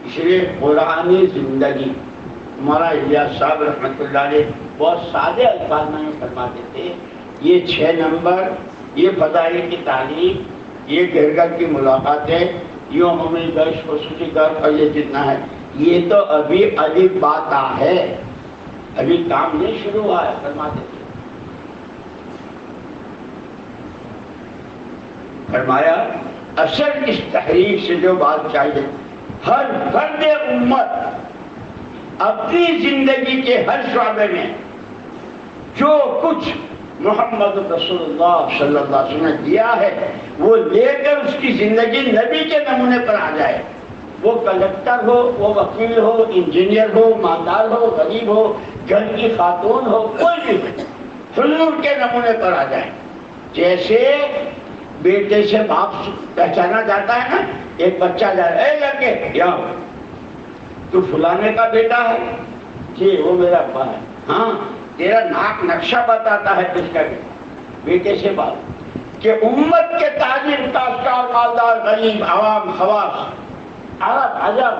اس لیے قرآنی زندگی. مولانا الیاس صاحب رحمۃ اللہ علیہ بہت سادے الفاظ میں فرماتے تھے یہ 6 نمبر، یہ فضائل کی تعلیم، یہ گھر گھر کی ملاقاتیں، یہ عمومی درس خصوصی درس، اور یہ جتنا ہے یہ تو ابھی الف بات ہے، ابھی کام نہیں شروع ہوا ہے. فرماتے تھے فرمایا اصل اس تحریک سے جو بات چاہیے، ہر فرد امت اپنی زندگی کے ہر شعبے میں جو کچھ محمد رسول اللہ صلی اللہ علیہ وسلم نے دیا ہے وہ لے کر اس کی زندگی نبی کے نمونے پر آ جائے. وہ کلکٹر ہو، وہ وکیل ہو، انجینئر ہو، مالدار ہو، غریب ہو، گھر کی خاتون ہو، کوئی بھی ہو، حضور کے نمونے پر آ جائے. جیسے بیٹے سے باپ پہچانا جاتا ہے نا، ایک بچہ جا رہا ہے، اے لڑکے یہاں تو فلانے کا بیٹا ہے؟ جی وہ میرا ابا ہے. ہاں تیرا ناک نقشہ بتاتا ہے کس کا بیٹے سے بات. کہ امت کے تاجر، کاشتکار، مالدار، غریب، عوام، خواص، عرب، عجم،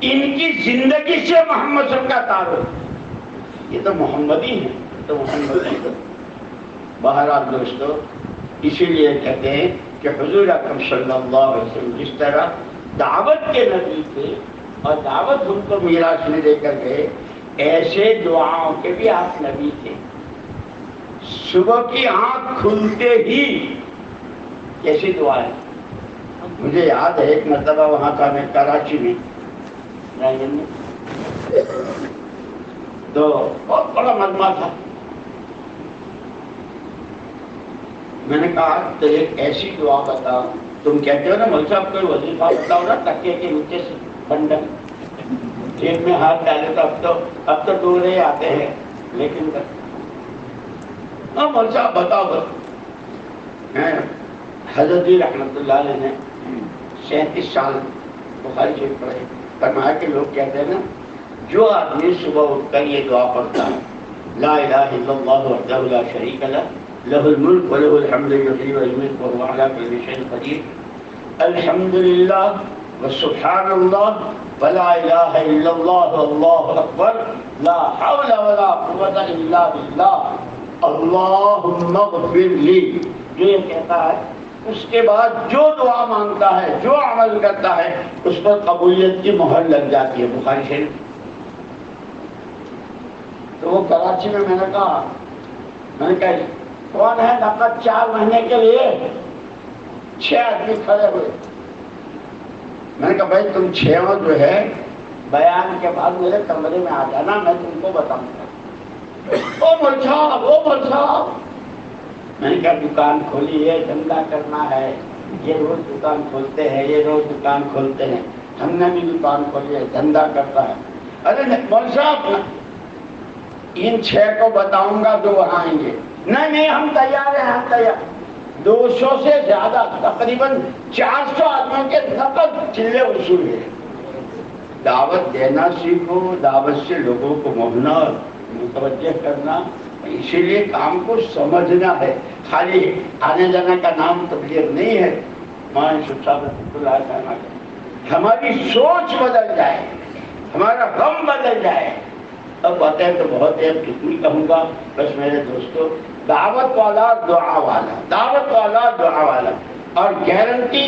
ان کی زندگی سے محمد صلی اللہ علیہ وسلم کا تعارف، یہ تو محمدی ہے، تو محمدی ہے. بہرحال دوستو اسی لیے کہتے ہیں کہ حضور اکرم صلی اللہ علیہ وسلم جس طرح دعوت کے نبی تھے اور دعوت ان کو میراث میں دے کر گئے، ایسے دعاؤں کے بھی آپ نبی تھے. صبح کی آنکھ کھلتے ہی کیسی دعا ہے. مجھے یاد ہے ایک مرتبہ وہاں کا میں کراچی میں تو بہت بڑا مجمع تھا. میں نے کہا تو ایک ایسی دعا بتاؤ، تم کہتے ہو نا مول صاحب کوئی وظیفہ بتاؤ نا تکیے کے نیچے سے بنڈل جیب میں ہاتھ ڈالے تو اب تو دور ہی آتے ہیں، لیکن مول صاحب بتاؤ. حضرت جی رحمۃ اللہ علیہ نے 37 سال بخاری شریف پڑھے. فرمایا کہ لوگ کہتے ہیں نا جو آدمی صبح اٹھ کر یہ دعا پڑھتا ہے لا الہ الا اللہ وحدہ لا شریک لہ لہ الملک ولہ الحمد یحیی ویمیت وہو علی کل شیء قدیر الحمدللہ وسبحان اللہ ولا الہ الا اللہ واللہ اکبر لا حول ولا قوۃ الا باللہ اللہم اغفر لی. جو یہ کہتا ہے اس کے بعد جو دعا مانگتا ہے، جو عمل کرتا ہے، اس پر قبولیت کی مہر لگ جاتی ہے. بخاری شریف. تو وہ کراچی میں نے کہا کون ہے نقد 4 مہینے کے لیے؟ 6 آدمی کھڑے ہوئے. میں نے کہا بھائی تم 6 جو ہے بیان کے بعد میرے کمرے میں آ جانا، میں تم کو بتاؤں گا. او مول صاحب میں نے کہا دکان کھولی ہے، دھندا کرنا ہے، یہ روز دکان کھولتے ہیں، یہ روز دکان کھولتے ہیں، ہم نے بھی دکان کھولی ہے، دھندا کرتا ہے. ارے مول صاحب ان 6 کو بتاؤں گا جو وہاں آئیں گے. نہیں ہم تیار ہیں، ہم تیار. 200 سے زیادہ تقریباً 400 آدمیوں کے نقد چلے وصول ہیں. دعوت دینا سیکھو، دعوت سے لوگوں کو موہنا متوجہ کرنا. اسی لیے کام کو سمجھنا ہے، خالی آنے جانے کا نام تبلیغ نہیں ہے. ہماری سوچ بدل جائے، ہمارا غم بدل جائے. اب باتیں تو بہت ہے، کتنی کہوں گا. بس میرے دوستو، دعوت والا دعا والا، دعوت والا دعا والا. اور گارنٹی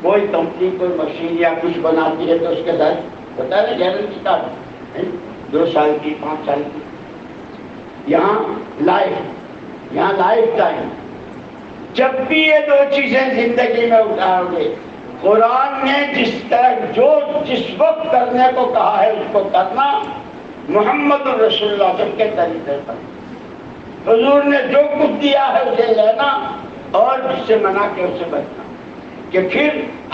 کوئی کمپنی کوئی مشین یا کچھ بناتی ہے تو اس کے ساتھ بتا رہے گارنٹی کارڈ 2 سال کی 5 سال کی. یہاں لائف ٹائم. جب بھی یہ 2 چیزیں زندگی میں اتارو گے، قرآن نے جس طرح جس وقت کرنے کو کہا ہے اس کو کرنا، محمد رسول اللہ صلی اللہ علیہ وسلم کے طریقے پر. حضور نے جو کچھ دیا ہے اسے لینا اور جس سے منع کے اسے بچنا. کہ پھر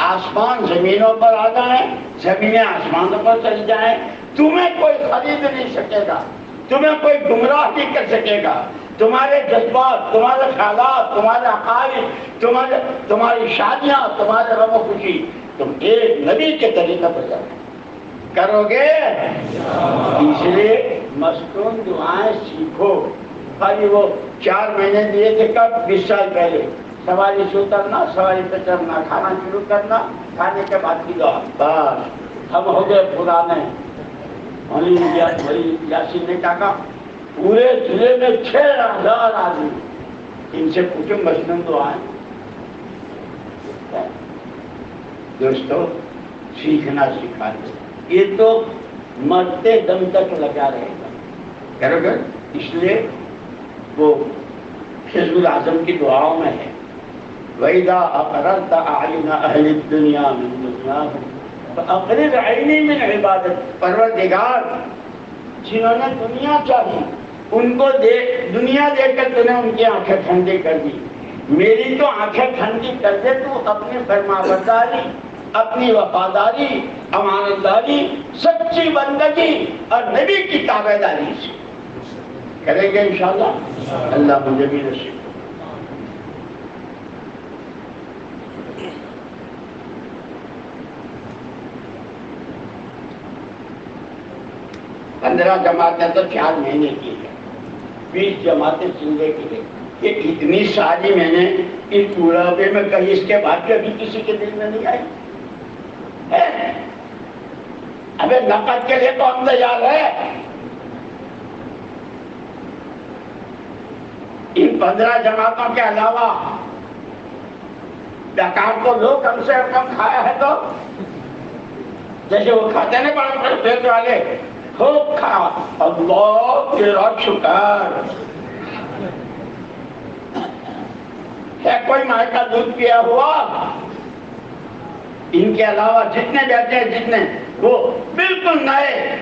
آسمان زمینوں پر آ جائیں، زمینیں آسمانوں پر چلی جائیں، تمہیں کوئی خرید نہیں سکے گا، تمہیں کوئی گمراہ نہیں کر سکے گا. تمہارے جذبات، تمہارے خیالات، تمہارے عقائد، تمہاری شادیاں، تمہارے غم و خوشی، تم ایک نبی کے طریقے پر کرو گے. اس لیے مستون دعائیں سیکھو. خالی وہ 4 مہینے دیے تھے کب؟ 20 سال پہلے. سواری سے اترنا، سواری پہ چڑھنا، کھانا شروع کرنا، کھانے کے بعد کی دعا. بس ہم ہو گئے پرانے. یاسین نے کہا پورے ضلع میں 6000 آدمی، ان سے پوچھو مصنون دعائیں. دوستو سیکھنا سکھا دو، یہ تو مرتے دم تک لگا رہے گا. کرو گے. اس لیے وہ حزب الاعظم کی دعاؤں میں ہے، وَإِذَا أَقْرَرْتَ أَعْيُنَ أَهْلِ الدُّنْيَا مِنْ دُنْيَاهُمْ فَأَقْرِرْ عَيْنِي مِنْ عِبَادَتِكَ. پروردگار جنہوں نے دنیا چاہی ان کو دنیا دیکھ کر تو نے ان کی آنکھیں ٹھنڈی کر دی، میری تو آنکھیں ٹھنڈی کر دے تو اپنی فرمانبرداری، اپنی وفاداری، امانتداری، سچی بندگی اور نبی کی تابعداری سے کریں گے انشاءاللہ. اللہ مجھے بھی نصیب. 15 جماعتیں تو 4 مہینے کی ہے، 20 جماعتیں سنگے کی ہے. یہ اتنی ساری میں نے اس پورے میں کہیں اس کے بعد ابھی کسی کے دل میں نہیں آئی ہے. ابھی نقد کے لیے تو ہم تیار ہے. ان 15 جماعتوں کے علاوہ بیکار کو لوگ کم سے کم کھایا ہے تو جیسے وہ کھاتے ہیں بڑے بڑے پیٹ والے، خوب کھا. اللہ تیرا شکر ہے. کوئی ماں کا دودھ پیا ہوا؟ ان کے علاوہ جتنے بیٹھے ہیں جتنے وہ بالکل نئے.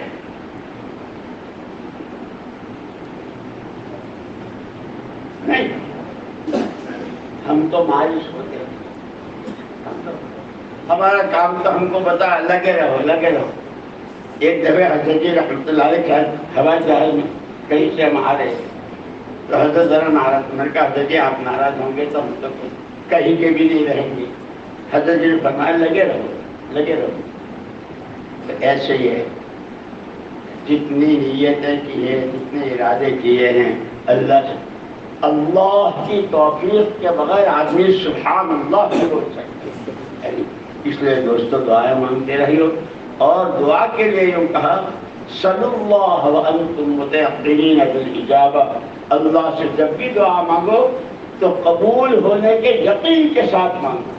نہیں ہم تو مایوس ہوتے ہیں. ہمارا کام تو ہم کو بتا لگے رہو لگے رہو. ایک دفعہ حضرت جی رحمۃ اللہ علیہ ہوائی جہاز میں کہیں سے ہم آ رہے تو حضرت ذرا ناراض. میں نے کہا حضرت جی آپ ناراض ہوں گے تو ہم تو کہیں کے بھی نہیں رہیں گے. حضرت جی نے فرمایا لگے رہو لگے رہو. تو ایسے ہی ہے، جتنی نیتیں کی ہیں، جتنے ارادے کیے ہیں، اللہ کی توفیق کے بغیر آدمی سبحان اللہ نہیں بول سکتے. اس لیے دوستو دعائیں مانگتے رہیو. اور دعا کے لیے یوں کہا صلی اللہ وانتم متيقنین بالاجابہ. اللہ سے جب بھی دعا مانگو تو قبول ہونے کے یقین کے ساتھ مانگو.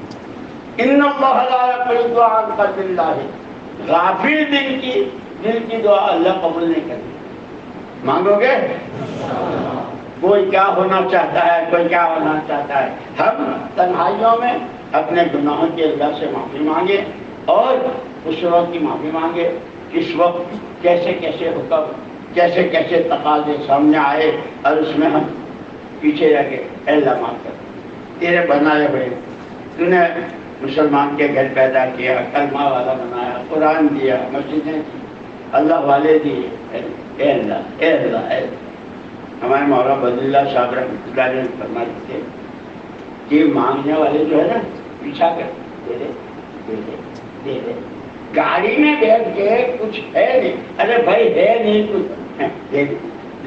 ان اللہ لا يقبل الدعاء عن قلب اللہ. غافل دل کی دعا اللہ قبول نہیں کرتی. مانگو گے؟ کوئی کیا ہونا چاہتا ہے، کوئی کیا ہونا چاہتا ہے. ہم تنہائیوں میں اپنے گناہوں کے اللہ سے معافی مانگے اور دوسروں کی معافی مانگے. کس وقت کیسے کیسے حکم، کیسے کیسے تقاضے سامنے آئے اور اس میں ہم پیچھے رہ گئے. اے اللہ معاف کر، تیرے بنائے ہوئے تو نے مسلمان کے گھر پیدا کیا، کلمہ والا بنایا، قرآن دیا، مسجدیں دی، اللہ والے دیے، اے اللہ اے اللہ اے اللہ۔ ہمارے مولانا بدر اللہ صاحب رحمۃ اللہ علیہ فرماتے تھے کہ مانگنے والے جو ہے نا پیچھا کر دے دے دے دے دے دے، گاڑی میں بیٹھ کے کچھ ہے نہیں، ارے بھائی ہے نہیں کچھ دے دے،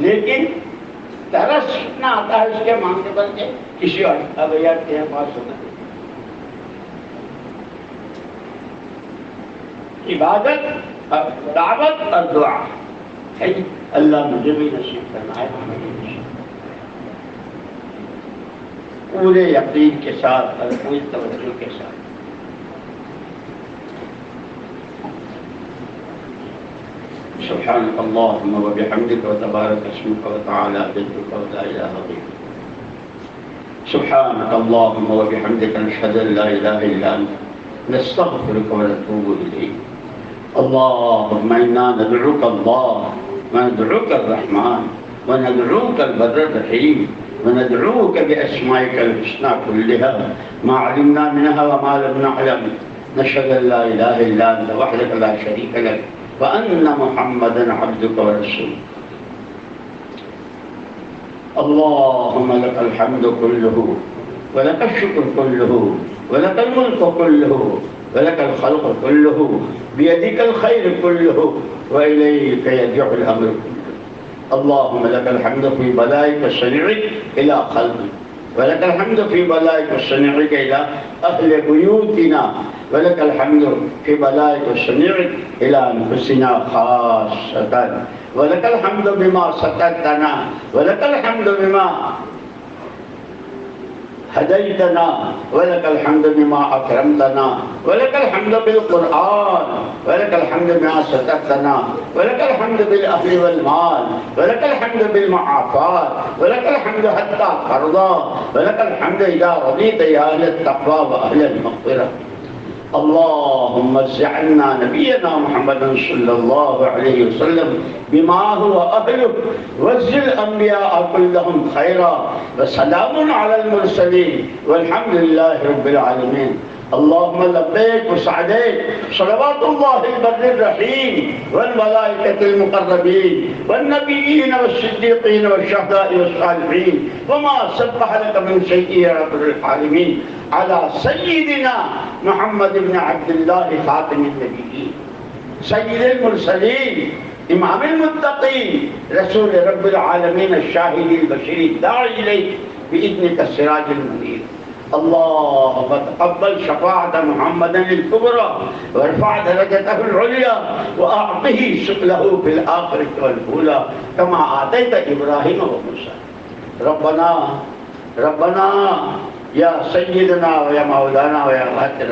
لیکن ترس اتنا آتا ہے اس کے مانگنے پر کے کسی اور اب یار تیرے پاس ہونا۔ عبادت اور دعوت اور دعا ہے، اللہ مجھے بھی نصیب فرمائے، ہمیں بھی نصیب پورے یقین کے ساتھ اور پوری توجہ کے ساتھ۔ سبحانك اللهم وبحمدك وتبارك اسمك وتعالى جدك ولا اله غيرك۔ سبحانك اللهم وبحمدك نشهد ان لا اله الا انت نستغفرك ونتوب اليك۔ اللهم انا ندعوك الله وندعوك الرحمن وندعوك البر الرحيم وندعوك باسمائك الحسنى كلها ما علمنا منها وما لم نعلم، نشهد ان لا اله الا انت وحدك لا شريك لك وأن محمدا عبدك ورسولك۔ اللهم لك الحمد كله ولك الشكر كله ولك الملك كله ولك الخلق كله بيدك الخير كله وإليك يرجع الأمر كله۔ اللهم لك الحمد في بلائك وصنيعك إلى خلقك، ولك الحمد في بلائك وصنيعك إلى أهل بيوتنا، ولك الحمد في بلائك وصنيعك إلى أنفسنا خاصة، ولك الحمد بما سترتنا، ولك الحمد بما هديتنا، ولك الحمد بما أكرمتنا، ولك الحمد بالقرآن، ولك الحمد بما سترتنا، ولك الحمد بالأهل والمال، ولك الحمد بالمعافاة، ولك الحمد حتى ترضى، ولك الحمد إذا رضيت يا أهل التقوى وأهل المغفرة۔ اللهم اجعلنا نبينا محمد صلى الله عليه وسلم بما هو أهله، واجزل الأنبياء كلهم خيرا، وسلام على المرسلين والحمد لله رب العالمين۔ اللهم لبيك وسعديك، صلوات الله البر الرحيم والملائكة المقربين والنبيين والصديقين والشهداء والصالحين وما سبح لك من شيء يا رب العالمين، على سيدنا محمد بن عبد الله خاتم النبيين سيد المرسلين امام المتقين رسول رب العالمين الشاهد البشير الداعي اليك باذنك السراج المنير۔ اللهم تقبل شفاعة محمد الكبرى وارفع درجته العليا وأعطه سؤله في الآخرة والأولى كما آتيت إبراهيم وموسى۔ ربنا يا سيدنا ويا مولانا ويا غافر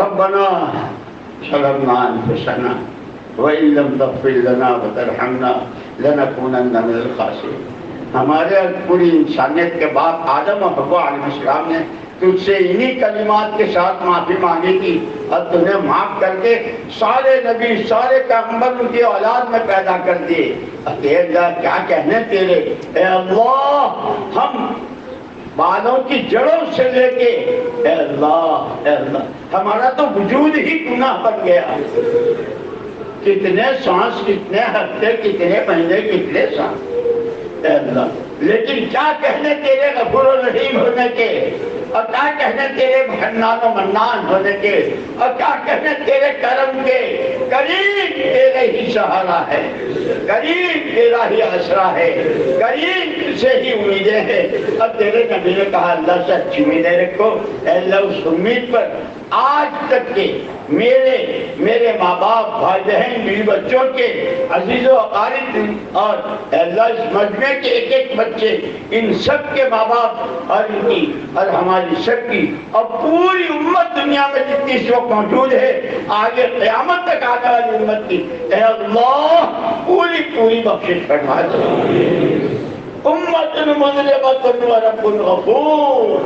ربنا ظلمنا أنفسنا وإن لم تغفر لنا وترحمنا لنكونن من الخاسرين۔ ہمارے پوری انسانیت کے بعد آدم اور حوا علیہ السلام نے تجھ سے انہی کلمات کے ساتھ معافی مانگی تھی، اور تمہیں معاف کر کے سارے نبی سارے پیغمبر ان کی اولاد میں پیدا کر دیے۔ اے اللہ کیا کہنے تیرے، اے اللہ ہم بالوں کی جڑوں سے لے کے اے اللہ ہمارا تو وجود ہی گناہ بن گیا۔ کتنے سانس، کتنے ہفتے، کتنے مہینے، کتنے سال اے اللہ، لیکن کیا کہنے تیرے غفور و رحیم ہونے کے، اور کیا کہنے تیرے حنان و منان ہونے کے، اور کیا کہنے تیرے کرم کے۔ کریم تیرے ہی سہارا ہے، کریم تیرا ہی آسرا ہے، کریم سے ہی امیدیں ہیں۔ اور تیرے نبی نے کہا اللہ سے اچھی امیدیں رکھو۔ اے اللہ اس امید پر آج تک کے میرے ماں باپ، بھائی بہن، بیوی بچوں کے، عزیز و اقارب، اور اللہ اس مجمع کے ایک ایک بچے، ان سب کے ماں باپ اور ان کی اور ہماری سب کی اور پوری امت دنیا میں جتنی اس وقت موجود ہے، آگے قیامت تک آنے والی امت کی، اے اللہ پوری بخشش فرما دے۔ امت مذنبۃ ورب غفور،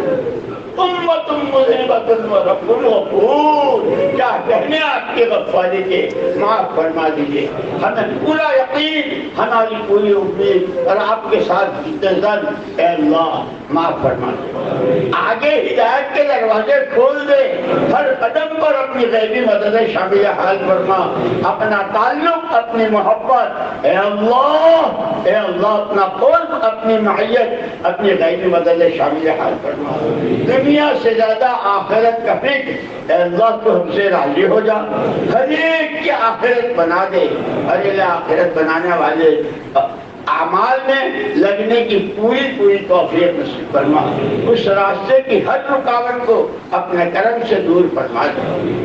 امت مذنبۃ ورب غفور۔ کیا کہنے آپ کے غفاری کے، معاف فرما دیجئے۔ ہمیں پورا یقین، ہماری پوری امید اور آپ کے ساتھ انتظار، اے اللہ معاف فرما دے۔ آگے ہدایت کے دروازے کھول دے، ہر قدم پر اپنی غیبی مدد شامل حال فرما، اپنا تعلق، اپنی محبت، اے اللہ اپنا قرب، اپنی معیت، اپنی غیبی مدد شامل حال فرما۔ دنیا سے زیادہ آخرت کا فکر، اے اللہ تو ہم سے راضی ہو جا، ہر ایک کی آخرت بنا دے، ہر ایک آخرت بنانے والے اعمال میں لگنے کی پوری توفیق نصیب فرما، اس راستے کی ہر رکاوٹ کو اپنے کرم سے دور فرما دے۔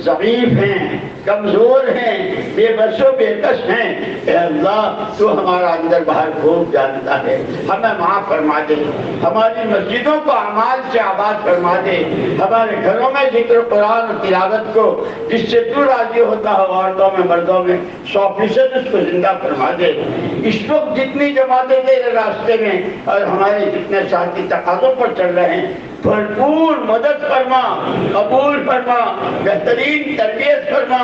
ضعیف ہیں، کمزور ہیں، بے بس و بے کس ہیں، اے اللہ تو ہمارا اندر باہر خوب جانتا ہے، ہمیں معاف فرما دے، ہماری مسجدوں کو اعمال سے آباد فرما دے، ہمارے گھروں میں ذکر قرآن اور تلاوت کو جس سے تو راضی ہوتا ہے عورتوں میں مردوں میں 100% اس کو زندہ فرما دے۔ اس وقت جتنی جماعتیں تیرے راستے میں اور ہمارے جتنے ساتھی تقاضوں پر چل رہے ہیں بھرپور مدد فرما، قبول فرما، بہترین تربیت فرما،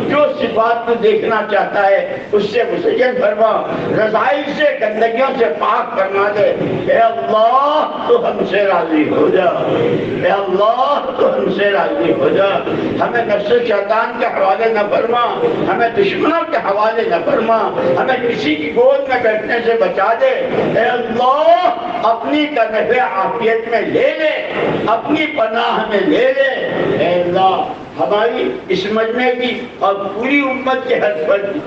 جو صفات کو دیکھنا چاہتا ہے اس سے مسجد فرما، رضائل سے گندگیوں سے پاک فرما دے۔ اے اللہ تو ہم سے راضی ہو جا، اے اللہ تو ہم سے راضی ہو جا، ہمیں نفس شیطان کے حوالے نہ فرما، ہمیں دشمنوں کے حوالے نہ فرما، ہمیں کسی کی گود میں بیٹھنے سے بچا دے۔ اے اللہ اپنی کنف عافیت میں لے لے، اپنی پناہ میں لے لے۔ اے اللہ ہماری اس مجمع کی اور پوری امت کے ہر فرد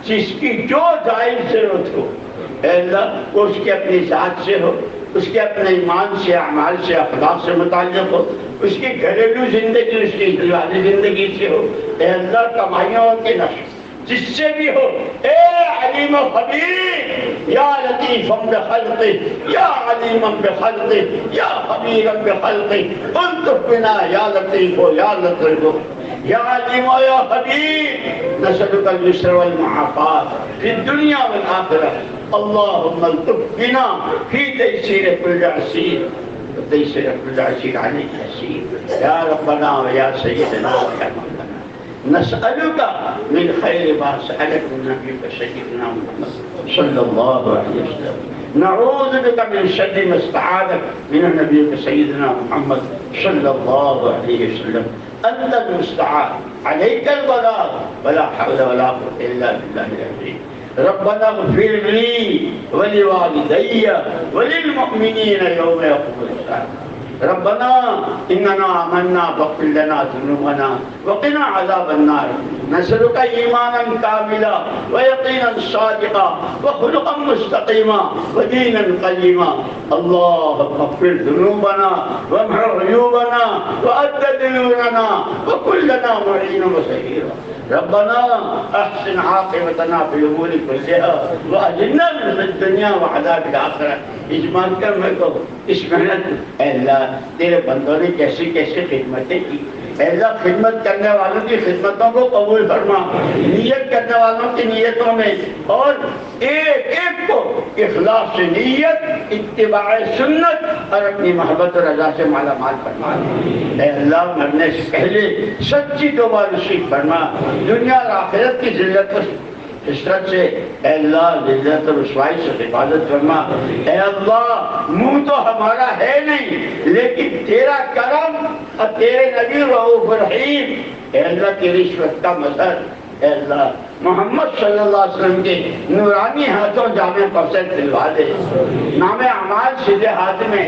جس کی جو جائز ضرورت ہو، اے اللہ وہ اس کے اپنی ذات سے ہو، اس کے اپنے ایمان سے، اعمال سے، اخلاق سے متعلق ہو، اس کی گھریلو زندگی، اس کی گھریلو زندگی سے ہو، اے اللہ کمائیوں کے نشر جس سے بھی ہو، اے علیم و خبیر، یا لطیفا بخلقہ، یا علیما بخلقہ، یا خبیرا بخلقہ، الطف بنا یا لطیف یا لطیف یا علیم و یا خبیر، نسألک اليسر والمعافات فی الدنیا والآخرہ، اللہم الطف بنا فی تیسیر کل عسیر، تیسیر کل عسیر علیک حسیر، یا ربنا و یا سیدنا و یا مولانا، نسألك من خير ما سألك من نبيك سيدنا محمد صلى الله عليه وسلم، نعوذ بك من شر ما استعاذك من نبيك سيدنا محمد صلى الله عليه وسلم، أنت المستعان، عليك البلاغ، ولا حول ولا قوة إلا بالله العظيم۔ ربنا اغفر لي ولوالدي وللمؤمنين يوم يقوم الحساب، ربنا اننا آمنا فاغفر لنا ذنوبنا وقنا عذاب النار، نسألك ایمانا کاملا ویقینا صادقا وخلقا مستقیما ودینا قیما، اللهم اغفر ذنوبنا وامح عیوبنا وأد ديوننا وكن لنا معینا وسہیرا، ربنا احسن عاقبتنا في الامور كلها واجرنا من الدنيا وعذاب الاخرہ۔ اجمان کر میں کو اس محنت، اے اللہ تیرے بندوں نے کیسی کیسی خدمتیں کی، اے اللہ خدمت کرنے والوں کی خدمتوں کو قبول فرما، نیت کرنے والوں کی نیتوں میں اور ایک ایک کو اخلاص سے نیت، اتباع سنت اور اپنی محبت و رضا سے مالا مال فرما، اے اللہ مرنے سے پہلے سچی توبہ نصیب فرما، دنیا اور آخرت کی ذلت و حسرت سے، اے اللہ ذلت و رسوائی سے حفاظت فرما، اے اللہ منہ تو ہمارا ہے نہیں لیکن تیرا کرم اور تیرے نبی رؤوف رحیم، اے اللہ تیری شفقت کا مظہر، اے اللہ محمد صلی اللہ علیہ وسلم کے نورانی ہاتھوں جامع پسند دلوا دے، نام اعمال سیدھے ہاتھ میں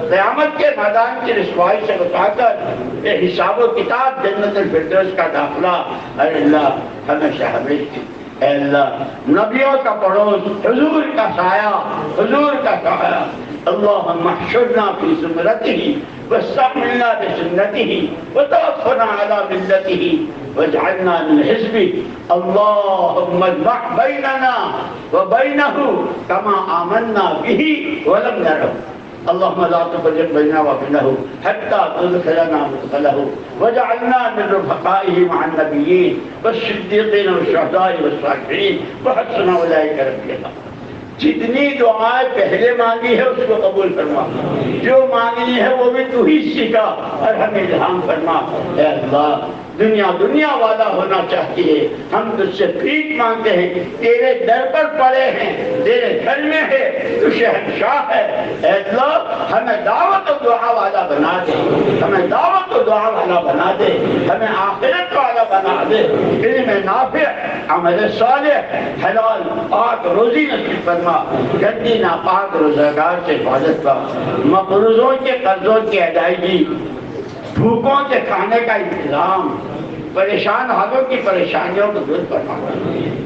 قیامت کے میدان کی رسوائی سے بتا کر اے حساب و کتاب جنت الفردوس کا داخلہ، اے اللہ ہمیشہ ہمیشہ، اے اللہ نبیوں کا پڑوس، حضور کا سایہ، حضور کا سایہ، اللہم احشرنا فی زمرتہ واستعملنا بسنتہ وتوفنا علی ملتہ واجعلنا من حزبہ، اللہم اجمع بیننا وبینہ کما آمنا بہ ولم نرہ، اللهم لا تفرق بيننا وبينه حتى تدخلنا مدخله واجعلنا من رفقائه مع النبيين والصديقين والشهداء والصالحين وحسن اولئك رفيقا۔ جتنی دعائیں پہلے مانگی ہے اس کو قبول فرما، جو مانگنی ہے وہ بھی تو ہی سکھا اور ہمیں الہام فرما۔ اے اللہ دنیا والا ہونا چاہتی ہے، ہم تجھ سے بھیک مانگتے ہیں، تیرے در پر پڑے ہیں، تیرے گھر میں ہے، تو شہنشاہ ہے۔ اے اللہ ہمیں دعوت و دعا والا بنا دے، ہمیں دعوت و دعا والا بنا دے، ہمیں آخرت والا بنا دے، علم نافع، عمل صالح، حلال پاک روزی نصیب فرما، گندی ناپاک روزگار سے حفاظت فرما، مقروضوں کے قرضوں کی ادائیگی، بھوکوں کے کھانے کا انتظام، پریشان حالوں کی پریشانیوں کو دور فرما۔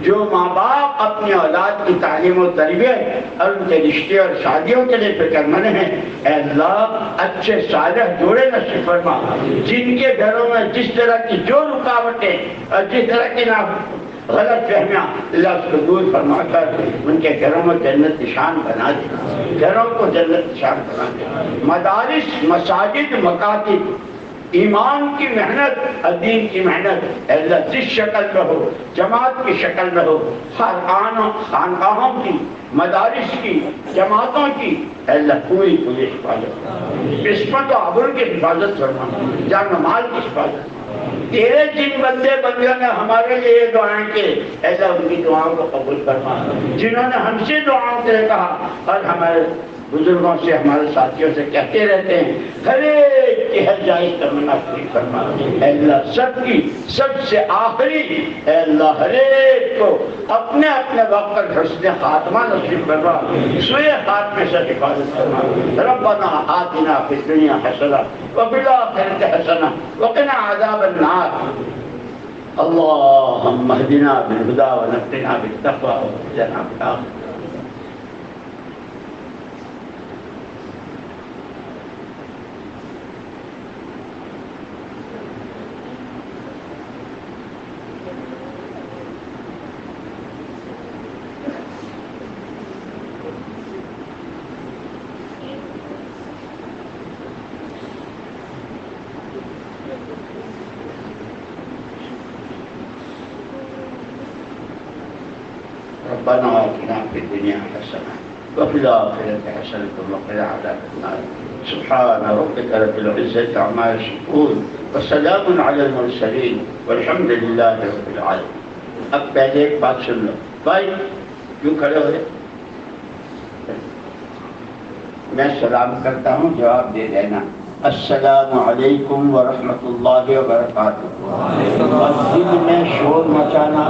جو ماں باپ اپنی اولاد کی تعلیم و تربیت اور ان کے رشتے اور شادیوں کے لیے فکر مند ہیں، اے اللہ اچھے صالح جوڑے نصیب فرما، جن کے گھروں میں جس طرح کی جو رکاوٹیں اور جس طرح کی غلط فہمیاں، اللہ اس کو دور فرما کر ان کے گھروں میں جنت نشان بنا دے، گھروں کو جنت نشان بنا دے۔ مدارس، مساجد، مکاتب، ایمان کی محنت، دین کی محنت، اے اللہ جس شکل میں ہو، جماعت کی شکل میں ہو، خانقاہوں کی، مدارس کی، جماعتوں کی، اے اللہ پوری حفاظت، عصمت و عبور کی حفاظت فرما، جان و مال کی حفاظت۔ تیرے جن بندے بندیوں نے ہمارے لیے یہ دعائیں کی، اے اللہ ان کی دعاؤں کو قبول فرما، جنہوں نے ہم سے دعاؤں کے لیے کہا اور ہمارے بزرگوں سے، ہمارے ساتھیوں سے کہتے رہتے ہیں، ہر ایک کی ہر جائز تمنا پوری فرما۔ اے اللہ سب سے آخری، اے اللہ ہر ایک کو اپنے اپنے وقت پر حسن خاتمہ نصیب فرما، سوئے خاتمے سے حفاظت فرما۔ ربنا آتنا فی الدنیا حسنہ وفی الآخرۃ حسنہ وقنا عذاب النار۔ اللہم اہدنا بالہدی ونفعنا بالتقوی وزدنا بالآخرۃ۔ ربنا آتنا فی الدنیا حسنہ وفی الآخرۃ حسنہ وقنا عذاب النار۔ سبحان ربک رب العزۃ عما یصفون وسلام علی المرسلین والحمد للہ رب العالمین۔ اب پہلے ایک بات سن لو بھائی، کیوں کھڑے ہوئے؟ میں سلام کرتا ہوں، جواب دے دینا۔ السلام علیکم ورحمۃ اللہ وبرکاتہ۔ اور دل میں شور مچانا